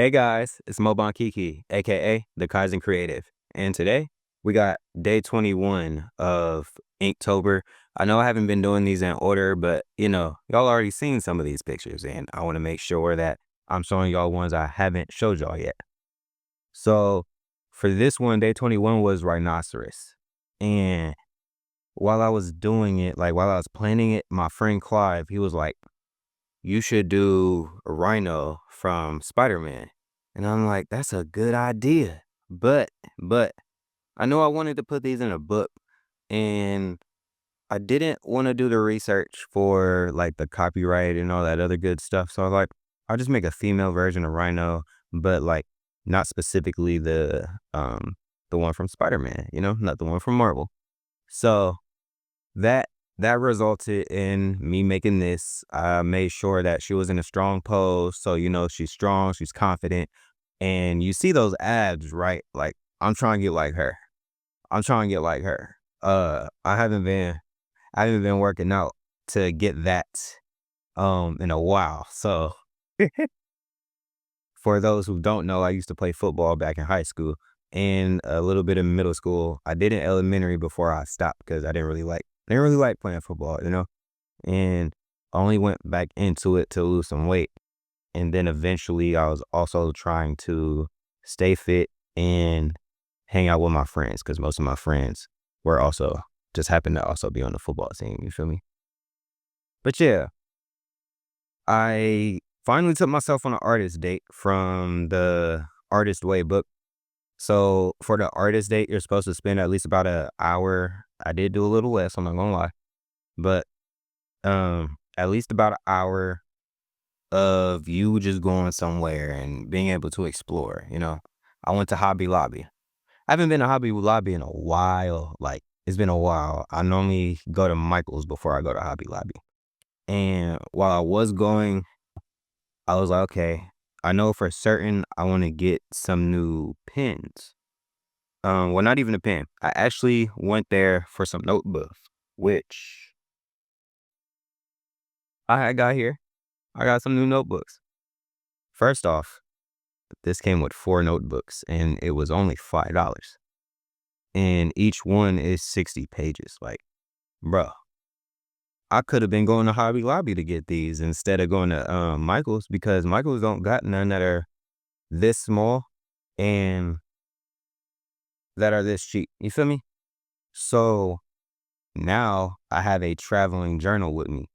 Hey guys, it's Mobon Kiki, aka the Kaizen Creative. And today we got day 21 of Inktober. I know I haven't been doing these in order, but y'all already seen some of these pictures, and I want to make sure that I'm showing y'all ones I haven't showed y'all yet. So for this one, day 21 was rhinoceros. And while I was doing it, like while I was planning it, my friend Clive, he was like, you should do a rhino from Spider-Man. And I'm like, that's a good idea. But I know I wanted to put these in a book, and I didn't want to do the research for like the copyright and all that other good stuff. So I was like, I'll just make a female version of Rhino, but like not specifically the one from Spider-Man, not the one from Marvel. So that that resulted in me making this. I made sure that she was in a strong pose, so she's strong, she's confident, and you see those abs, right? Like I'm trying to get like her. I'm trying to get like her. I haven't been working out to get that in a while. So for those who don't know, I used to play football back in high school and a little bit in middle school. I did in elementary before I stopped because I didn't really like playing football. And I only went back into it to lose some weight. And then eventually I was also trying to stay fit and hang out with my friends because most of my friends were also just happened to also be on the football team. You feel me? But yeah, I finally took myself on an artist date from the Artist Way book. So for the artist date, you're supposed to spend at least about an hour. I did do a little less, I'm not gonna lie, but at least about an hour of you just going somewhere and being able to explore. I went to Hobby Lobby. I haven't been to Hobby Lobby in a while. Like, it's been a while. I normally go to Michael's before I go to Hobby Lobby. And while I was going, I was like, okay, I know for certain I want to get some new pens. Well, not even a pen. I actually went there for some notebooks, which I got here. I got some new notebooks. First off, this came with 4 notebooks, and it was only $5. And each one is 60 pages. Like, bro, I could have been going to Hobby Lobby to get these instead of going to Michael's, because Michael's don't got none that are this small and that are this cheap. You feel me? So now I have a traveling journal with me.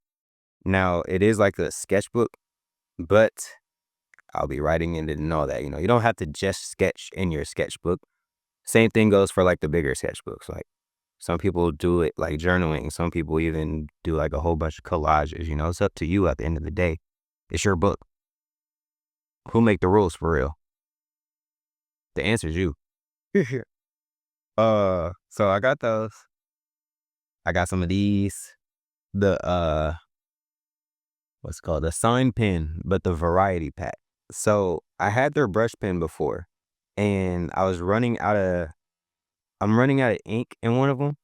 Now it is like a sketchbook, but I'll be writing in it and all that. You don't have to just sketch in your sketchbook. Same thing goes for like the bigger sketchbooks. Like some people do it like journaling. Some people even do like a whole bunch of collages. It's up to you at the end of the day. It's your book. Who make the rules for real? The answer is you. So I got those. I got some of these. The what's it called? The sign pen, but the variety pack. So I had their brush pen before, and I'm running out of ink in one of them.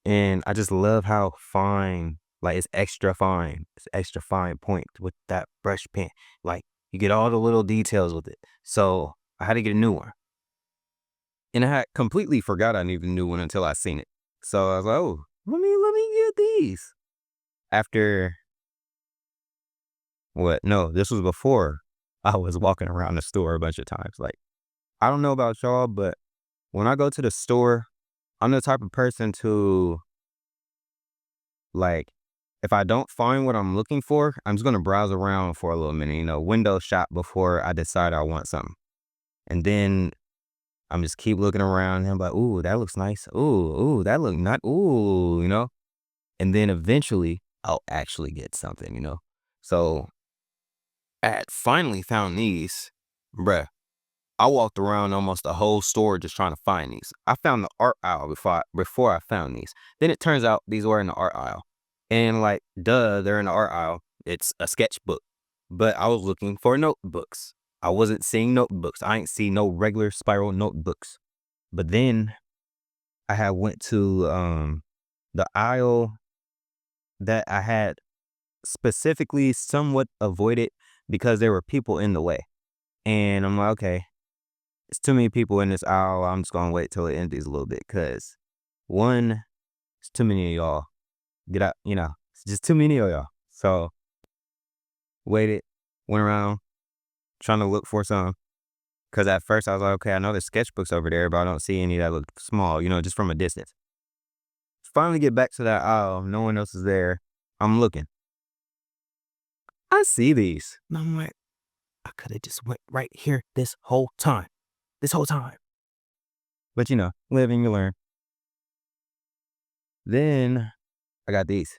And I just love how fine, like it's extra fine. It's extra fine point with that brush pen. Like you get all the little details with it. So I had to get a new one. And I had completely forgot I needed a new one until I seen it. So I was like, oh, let me get these. After what? No, this was before I was walking around the store a bunch of times. Like, I don't know about y'all, but when I go to the store, I'm the type of person to, like, if I don't find what I'm looking for, I'm just gonna browse around for a little minute, window shop before I decide I want something. And then I'm just keep looking around and I'm like, ooh, that looks nice. Ooh, that look not ooh. And then eventually I'll actually get something. So I had finally found these, bruh. I walked around almost the whole store just trying to find these. I found the art aisle before I found these. Then it turns out these were in the art aisle. And like, duh, they're in the art aisle. It's a sketchbook. But I was looking for notebooks. I wasn't seeing notebooks. I ain't see no regular spiral notebooks. But then I had went to the aisle that I had specifically somewhat avoided because there were people in the way. And I'm like, okay, it's too many people in this aisle. I'm just gonna wait till it empties a little bit because one, it's too many of y'all. Get out, it's just too many of y'all. So waited, went around trying to look for some. Cause at first I was like, okay, I know there's sketchbooks over there, but I don't see any that look small, just from a distance. Finally get back to that aisle. No one else is there. I'm looking. I see these. And I'm like, I could have just went right here this whole time. This whole time. But live and you learn. Then I got these.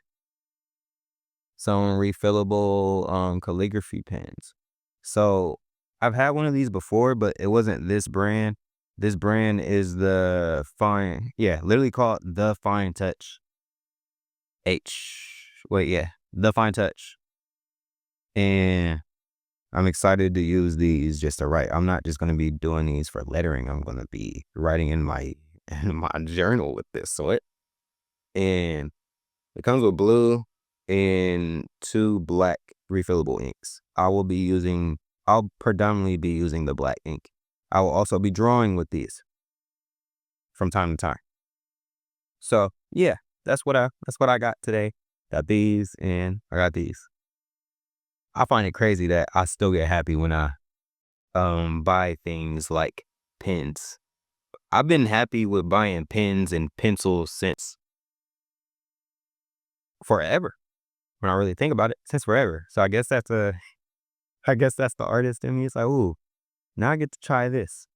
Some refillable calligraphy pens. So I've had one of these before, but it wasn't this brand. This brand is the literally called the Fine Touch the Fine Touch. And I'm excited to use these just to write. I'm not just going to be doing these for lettering. I'm going to be writing in my journal with this. And it comes with blue and 2 black refillable inks. I'll predominantly be using the black ink. I will also be drawing with these from time to time. So yeah, that's what I got today. Got these and I got these. I find it crazy that I still get happy when I buy things like pens. I've been happy with buying pens and pencils since forever. When I really think about it, since forever. So I guess that's the artist in me. It's like, ooh, now I get to try this.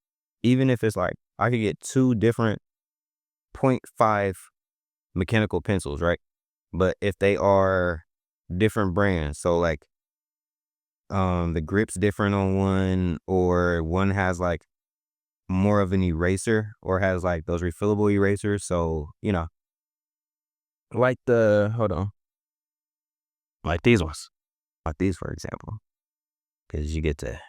Even if it's like I could get 2 different 0.5 mechanical pencils, right? But if they are different brands, so like the grip's different on one, or one has like more of an eraser or has like those refillable erasers. So, like hold on, like these ones, like these, for example, because you get to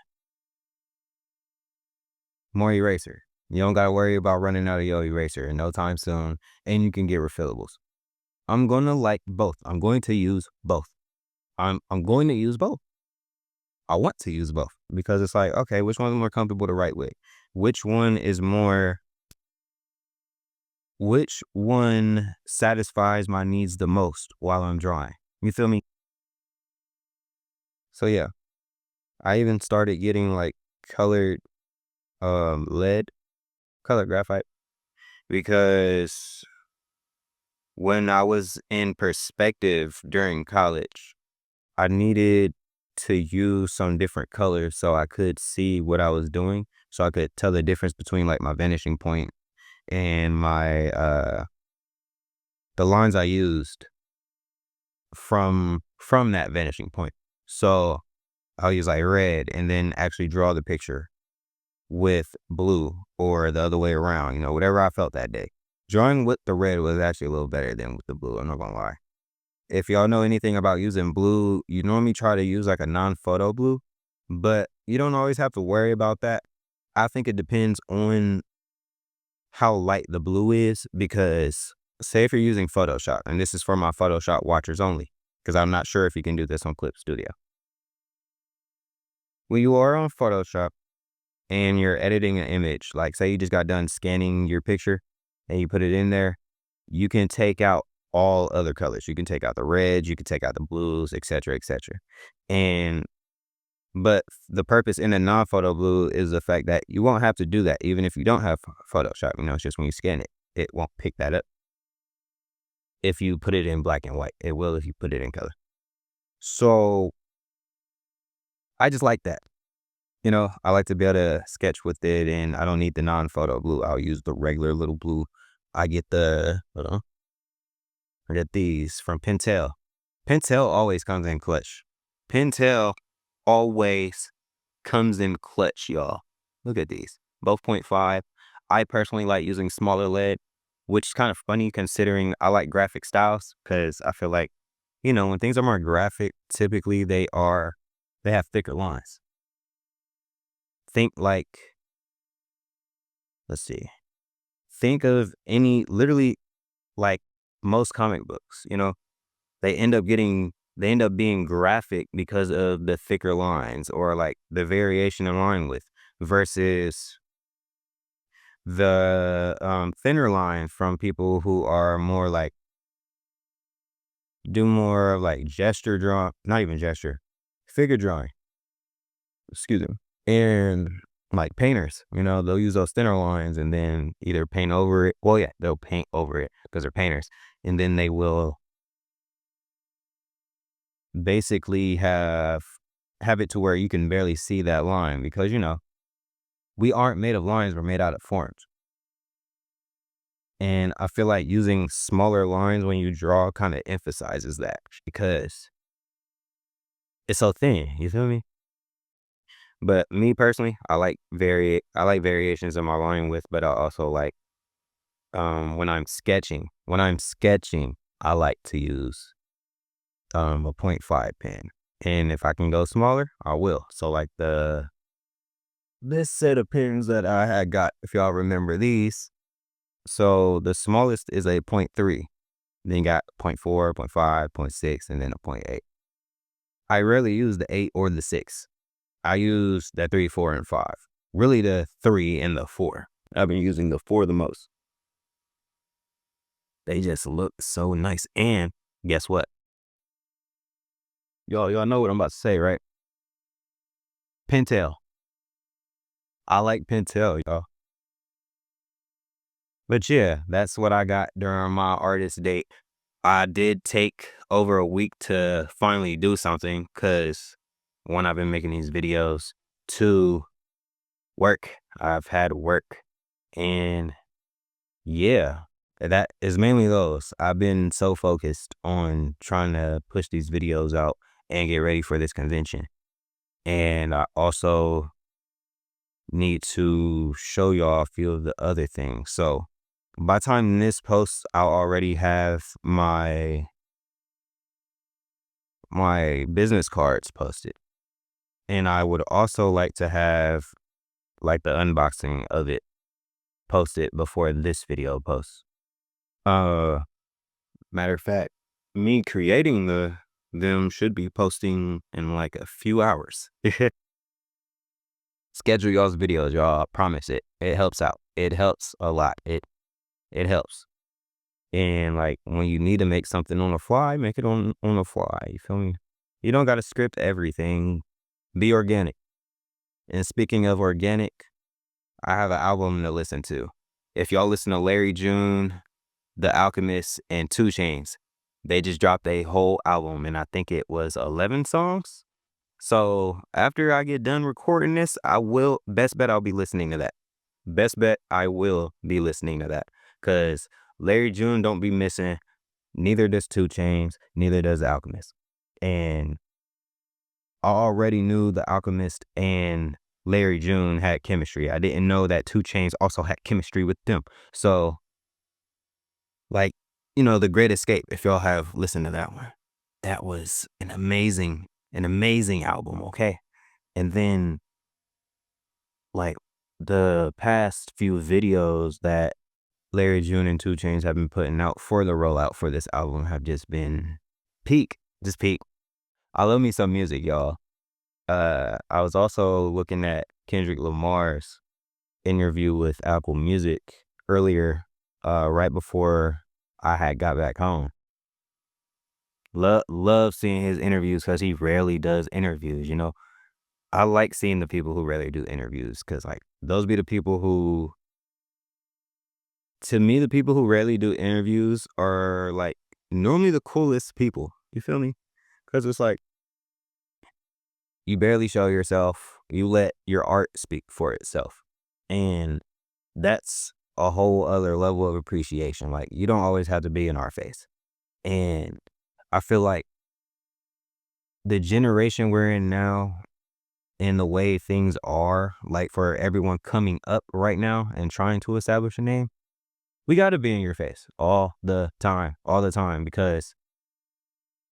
more eraser. You don't got to worry about running out of your eraser in no time soon, and you can get refillables. I'm going to like both. I'm going to use both. I'm going to use both. I want to use both because it's like, okay, which one's more comfortable to write with? Which one satisfies my needs the most while I'm drawing? You feel me? So yeah, I even started getting like colored lead, colored graphite, because when I was in perspective during college, I needed to use some different colors so I could see what I was doing, so I could tell the difference between like my vanishing point and my the lines I used from that vanishing point. So I'll use like red and then actually draw the picture with blue, or the other way around, whatever I felt that day. Drawing with the red was actually a little better than with the blue, I'm not gonna lie. If y'all know anything about using blue, you normally try to use like a non-photo blue, but you don't always have to worry about that. I think it depends on how light the blue is, because say if you're using Photoshop, and this is for my Photoshop watchers only, because I'm not sure if you can do this on Clip Studio. When you are on Photoshop and you're editing an image, like say you just got done scanning your picture and you put it in there, you can take out all other colors. You can take out the reds, you can take out the blues, etc., etc. But the purpose in a non-photo blue is the fact that you won't have to do that even if you don't have Photoshop. It's just when you scan it, it won't pick that up. If you put it in black and white, it will if you put it in color. So I just like that. I like to be able to sketch with it, and I don't need the non-photo blue. I'll use the regular little blue. I get I get these from Pentel. Pentel always comes in clutch. Pentel always comes in clutch, y'all. Look at these, both 0.5. I personally like using smaller lead, which is kind of funny considering I like graphic styles, because I feel like, when things are more graphic, typically they have thicker lines. Think like, let's see, think of literally like most comic books, they end up getting they end up being graphic because of the thicker lines or like the variation in line width versus the thinner line from people who are more like do more of like gesture draw, not even gesture, figure drawing, excuse me. And like painters, they'll use those thinner lines and then either paint over it. Well, yeah, they'll paint over it because they're painters. And then they will basically have it to where you can barely see that line because, we aren't made of lines, we're made out of forms. And I feel like using smaller lines when you draw kind of emphasizes that because it's so thin, you feel me? But me personally, I like variations in my line width, but I also like when I'm sketching. When I'm sketching, I like to use a .5 pen. And if I can go smaller, I will. So like this set of pens that I had got, if y'all remember these. So the smallest is a .3. Then you got .4, .5, .6, and then a .8. I rarely use the 8 or the 6. I use the 3, 4, and 5. Really the 3 and the 4. I've been using the 4 the most. They just look so nice. And guess what? Y'all know what I'm about to say, right? Pentel. I like Pentel, y'all. But yeah, that's what I got during my artist date. I did take over a week to finally do something because one, I've been making these videos. Two, work. I've had work. And yeah, that is mainly those. I've been so focused on trying to push these videos out and get ready for this convention. And I also need to show y'all a few of the other things. So by the time this posts, I'll already have my business cards posted. And I would also like to have like the unboxing of it posted before this video posts. Matter of fact, me creating them should be posting in like a few hours. Schedule y'all's videos, y'all. I promise it. It helps out. It helps a lot. It helps. And like when you need to make something on the fly, make it on the fly. You feel me? You don't got to script everything. Be organic. And speaking of organic, I have an album to listen to. If y'all listen to Larry June, The Alchemist, and 2 Chainz, they just dropped a whole album, and I think it was 11 songs. So after I get done recording this, best bet I'll be listening to that. Best bet I will be listening to that. Because Larry June don't be missing. Neither does 2 Chainz. Neither does The Alchemist. And I already knew The Alchemist and Larry June had chemistry. I didn't know that 2 Chainz also had chemistry with them. So, like, The Great Escape, if y'all have listened to that one, that was an amazing album, okay? And then, like, the past few videos that Larry June and 2 Chainz have been putting out for the rollout for this album have just been peak. Just peak. I love me some music, y'all. I was also looking at Kendrick Lamar's interview with Apple Music earlier, right before I had got back home. Love seeing his interviews because he rarely does interviews, I like seeing the people who rarely do interviews because, like, those be the people who, to me, the people who rarely do interviews are, like, normally the coolest people. You feel me? Because it's like, you barely show yourself. You let your art speak for itself. And that's a whole other level of appreciation. Like, you don't always have to be in our face. And I feel like the generation we're in now and the way things are, like for everyone coming up right now and trying to establish a name, we got to be in your face all the time, because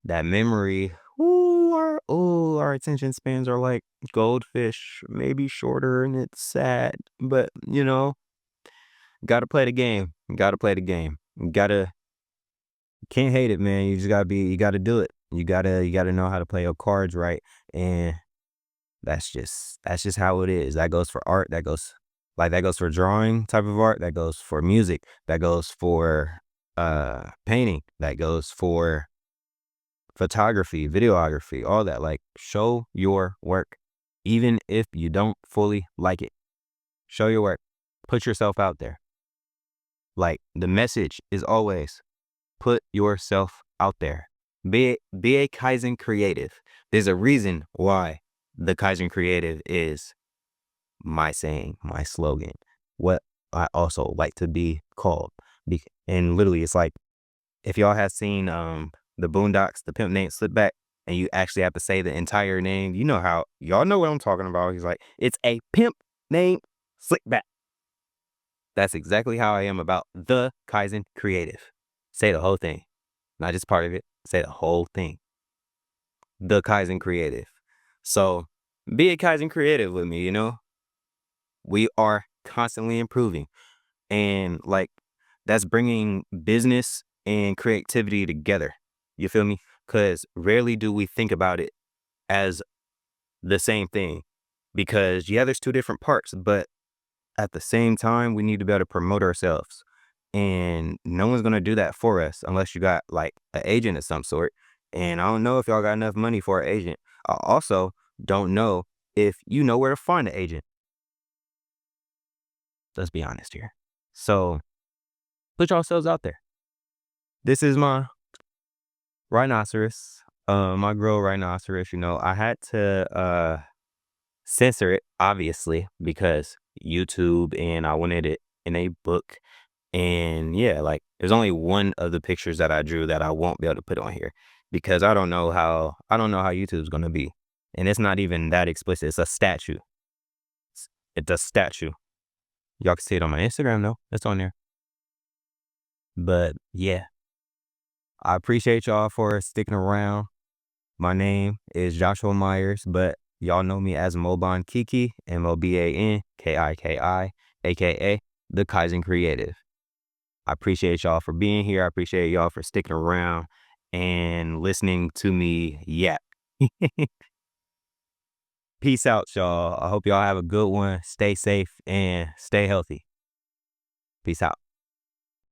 that memory, our attention spans are like goldfish, maybe shorter, and it's sad, but gotta play the game. Gotta play the game. Can't hate it, man. You just you gotta do it. You gotta know how to play your cards right, and that's just how it is. That goes for art. That goes for drawing type of art. That goes for music. That goes for painting. That goes for photography, videography, all that. Like, show your work, even if you don't fully like it. Show your work. Put yourself out there. Like, the message is always put yourself out there. Be a Kaizen creative. There's a reason why the Kaizen creative is my saying, my slogan, what I also like to be called. And literally, it's like, if y'all have seen the Boondocks, the pimp name Slipback, and you actually have to say the entire name, you know how y'all know what I'm talking about. He's like, it's a pimp named Slickback. That's exactly how I am about the Kaizen creative. Say the whole thing, not just part of it. Say the whole thing. The Kaizen creative. So be a Kaizen creative with me, we are constantly improving, and like, that's bringing business and creativity together. You feel me? Because rarely do we think about it as the same thing, because yeah, there's two different parts, but at the same time, we need to be able to promote ourselves, and no one's going to do that for us unless you got like an agent of some sort. And I don't know if y'all got enough money for an agent. I also don't know if you know where to find an agent. Let's be honest here. So put yourselves out there. This is my rhinoceros, my girl rhinoceros. I had to censor it, obviously, because YouTube, and I wanted it in a book. And yeah, like, there's only one of the pictures that I drew that I won't be able to put on here, because I don't know how YouTube's gonna be. And it's not even that explicit. It's a statue. It's a statue. Y'all can see it on my Instagram though. It's on there. But yeah, I appreciate y'all for sticking around. My name is Joshua Myers, but y'all know me as Moban Kiki, MOBANKIKI, aka the Kaizen Creative. I appreciate y'all for being here. I appreciate y'all for sticking around and listening to me yap. Peace out, y'all. I hope y'all have a good one. Stay safe and stay healthy. Peace out.